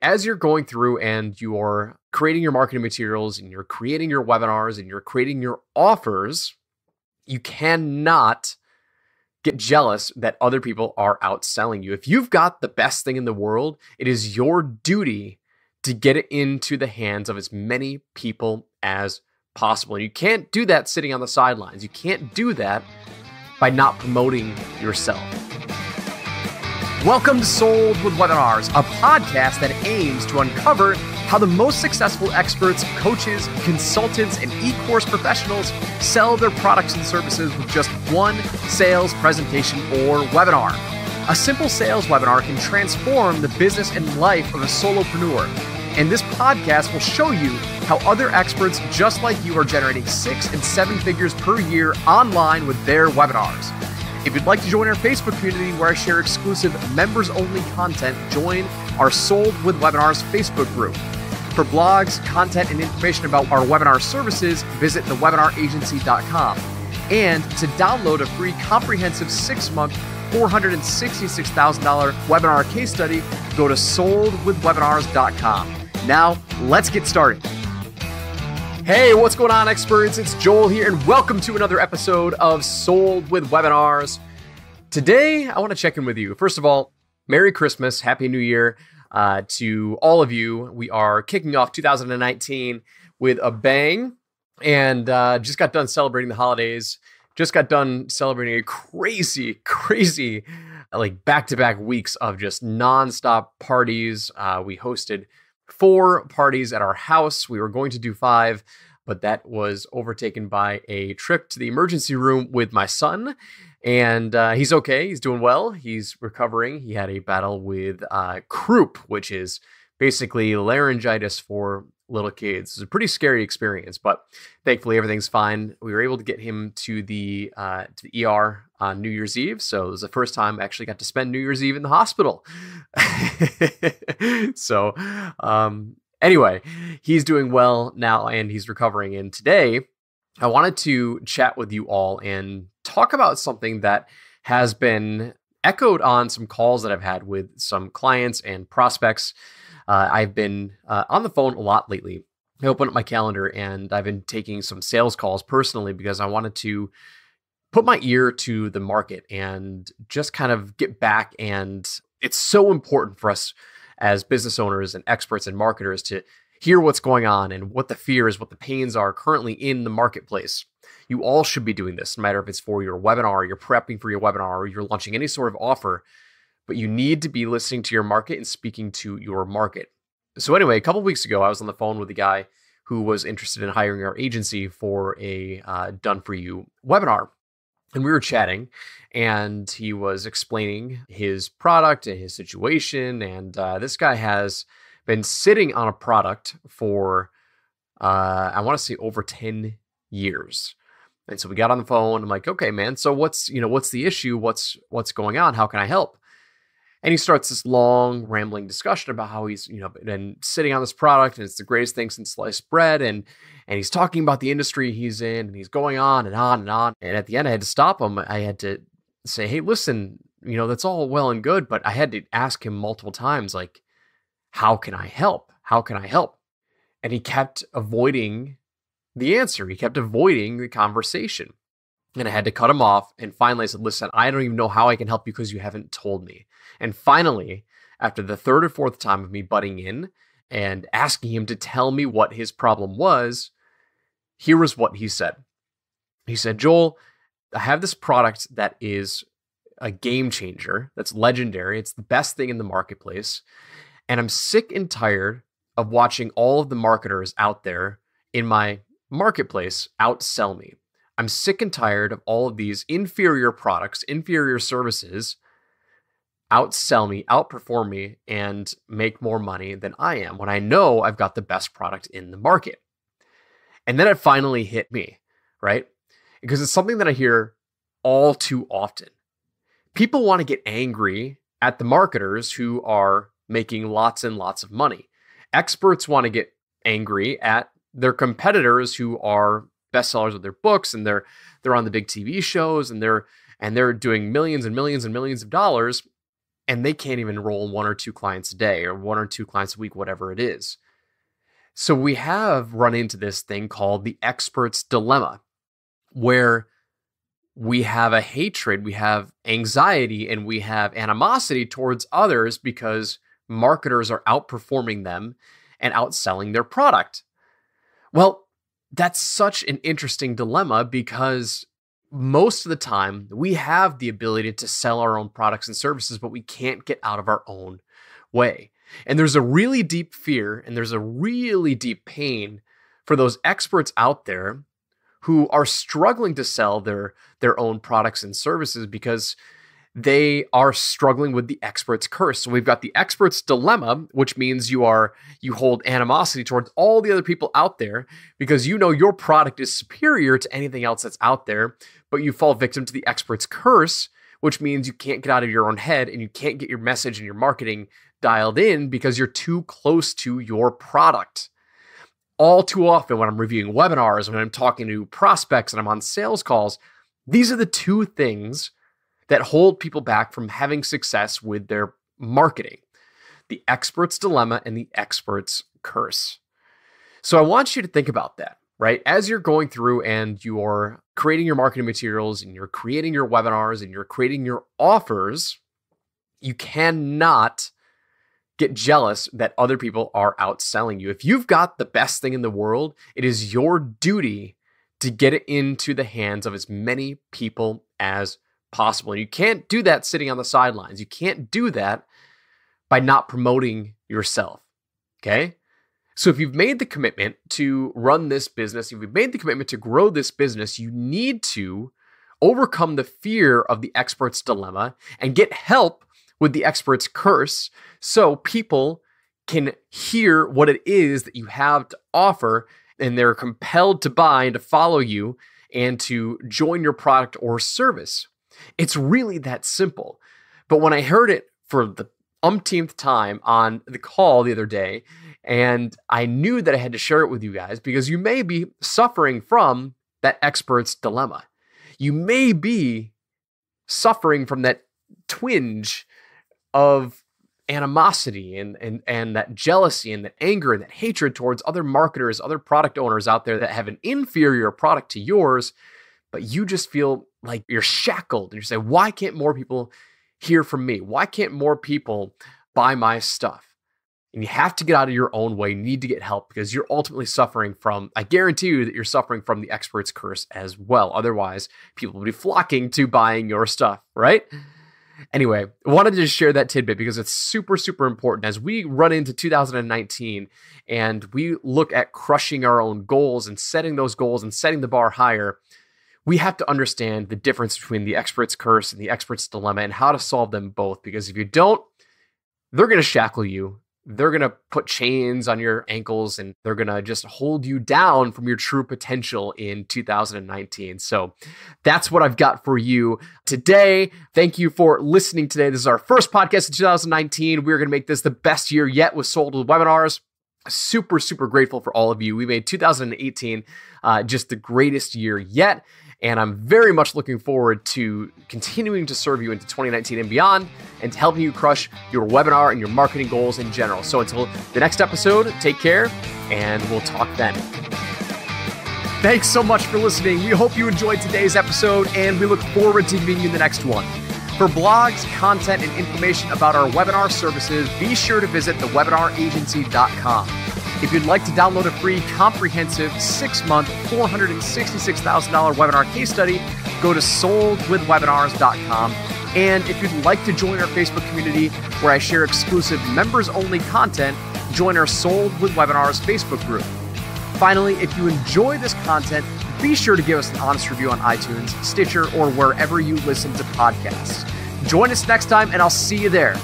as you're going through and you're creating your marketing materials and you're creating your webinars and you're creating your offers, you cannot get jealous that other people are outselling you. If you've got the best thing in the world, it is your duty to get it into the hands of as many people as possible. And you can't do that sitting on the sidelines. You can't do that by not promoting yourself. Welcome to Sold with Webinars, a podcast that aims to uncover how the most successful experts, coaches, consultants, and e-course professionals sell their products and services with just one sales presentation or webinar. A simple sales webinar can transform the business and life of a solopreneur. And this podcast will show you how other experts just like you are generating 6 and 7 figures per year online with their webinars. If you'd like to join our Facebook community where I share exclusive members-only content, join our Sold with Webinars Facebook group. For blogs, content, and information about our webinar services, visit thewebinaragency.com. And to download a free comprehensive 6-month, $466,000 webinar case study, go to soldwithwebinars.com. Now, let's get started. Hey, what's going on, experts? It's Joel here, and welcome to another episode of Sold with Webinars. Today, I want to check in with you. First of all, Merry Christmas, Happy New Year to all of you. We are kicking off 2019 with a bang, and just got done celebrating the holidays. Just got done celebrating a crazy, like back-to-back weeks of just nonstop parties. We hosted 4 parties at our house. We were going to do 5, but that was overtaken by a trip to the emergency room with my son. And he's okay. He's doing well. He's recovering. He had a battle with croup, which is basically laryngitis for little kids. It's a pretty scary experience, but thankfully everything's fine. We were able to get him to the ER on New Year's Eve. So it was the first time I actually got to spend New Year's Eve in the hospital. So anyway, he's doing well now and he's recovering. And today I wanted to chat with you all and talk about something that has been echoed on some calls that I've had with some clients and prospects. I've been on the phone a lot lately. I opened up my calendar and I've been taking some sales calls personally because I wanted to put my ear to the market and just kind of get back. And it's so important for us as business owners and experts and marketers to hear what's going on and what the fears, what the pains are currently in the marketplace. You all should be doing this, no matter if it's for your webinar, you're prepping for your webinar, or you're launching any sort of offer. But you need to be listening to your market and speaking to your market. So anyway, a couple of weeks ago, I was on the phone with a guy who was interested in hiring our agency for a done-for-you webinar. And we were chatting, and he was explaining his product and his situation. And this guy has been sitting on a product for, I want to say, over 10 years. And so we got on the phone. I'm like, okay, man, so what's the issue? What's going on? How can I help? And he starts this long, rambling discussion about how he's, been sitting on this product and it's the greatest thing since sliced bread. And he's talking about the industry he's in and he's going on and on and on. And at the end, I had to stop him. I had to say, hey, listen, that's all well and good. But I had to ask him multiple times, like, how can I help? How can I help? And he kept avoiding the answer. He kept avoiding the conversation. And I had to cut him off. And finally I said, listen, I don't even know how I can help you because you haven't told me. And finally, after the 3rd or 4th time of me butting in and asking him to tell me what his problem was, here was what he said. He said, Joel, I have this product that is a game changer, that's legendary. It's the best thing in the marketplace. And I'm sick and tired of watching all of the marketers out there in my marketplace outsell me. I'm sick and tired of all of these inferior products, inferior services outsell me, outperform me, and make more money than I am when I know I've got the best product in the market. And then it finally hit me, right? Because it's something that I hear all too often. People want to get angry at the marketers who are making lots and lots of money. Experts want to get angry at their competitors who are bestsellers with their books and they're on the big TV shows and they're doing millions and millions and millions of dollars. and they can't even enroll 1 or 2 clients a day or 1 or 2 clients a week, whatever it is. So we have run into this thing called the expert's dilemma, where we have a hatred, we have anxiety, and we have animosity towards others because marketers are outperforming them and outselling their product. Well, that's such an interesting dilemma because most of the time we have the ability to sell our own products and services, but we can't get out of our own way. And there's a really deep fear and there's a really deep pain for those experts out there who are struggling to sell their own products and services because they are struggling with the expert's curse. So we've got the expert's dilemma, which means you hold animosity towards all the other people out there because you know your product is superior to anything else that's out there, but you fall victim to the expert's curse, which means you can't get out of your own head and you can't get your message and your marketing dialed in because you're too close to your product. All too often when I'm reviewing webinars, when I'm talking to prospects and I'm on sales calls, these are the two things that hold people back from having success with their marketing: the expert's dilemma and the expert's curse. So I want you to think about that, right? As you're going through and you're creating your marketing materials and you're creating your webinars and you're creating your offers, you cannot get jealous that other people are outselling you. If you've got the best thing in the world, it is your duty to get it into the hands of as many people as possible. And you can't do that sitting on the sidelines. You can't do that by not promoting yourself. Okay? So if you've made the commitment to run this business, if you've made the commitment to grow this business, you need to overcome the fear of the expert's dilemma and get help with the expert's curse so people can hear what it is that you have to offer and they're compelled to buy and to follow you and to join your product or service. It's really that simple. But when I heard it for the umpteenth time on the call the other day, and I knew that I had to share it with you guys because you may be suffering from that expert's dilemma. You may be suffering from that twinge of animosity and that jealousy and that anger and that hatred towards other marketers, other product owners out there that have an inferior product to yours, but you just feel like you're shackled. And you say, why can't more people hear from me? Why can't more people buy my stuff? And you have to get out of your own way. You need to get help because you're ultimately suffering from, I guarantee you that you're suffering from the expert's curse as well. Otherwise, people will be flocking to buying your stuff, right? Anyway, I wanted to just share that tidbit because it's super, super important as we run into 2019 and we look at crushing our own goals and setting those goals and setting the bar higher. We have to understand the difference between the expert's curse and the expert's dilemma and how to solve them both. Because if you don't, they're going to shackle you. They're going to put chains on your ankles and they're going to just hold you down from your true potential in 2019. So that's what I've got for you today. Thank you for listening today. This is our first podcast in 2019. We're going to make this the best year yet with Sold with Webinars. Super, super grateful for all of you. We made 2018 just the greatest year yet. And I'm very much looking forward to continuing to serve you into 2019 and beyond and to helping you crush your webinar and your marketing goals in general. So until the next episode, take care and we'll talk then. Thanks so much for listening. We hope you enjoyed today's episode and we look forward to meeting you in the next one. For blogs, content, and information about our webinar services, be sure to visit thewebinaragency.com. If you'd like to download a free, comprehensive, 6-month, $466,000 webinar case study, go to soldwithwebinars.com. And if you'd like to join our Facebook community where I share exclusive members-only content, join our Sold with Webinars Facebook group. Finally, if you enjoy this content, be sure to give us an honest review on iTunes, Stitcher, or wherever you listen to podcasts. Join us next time, and I'll see you there.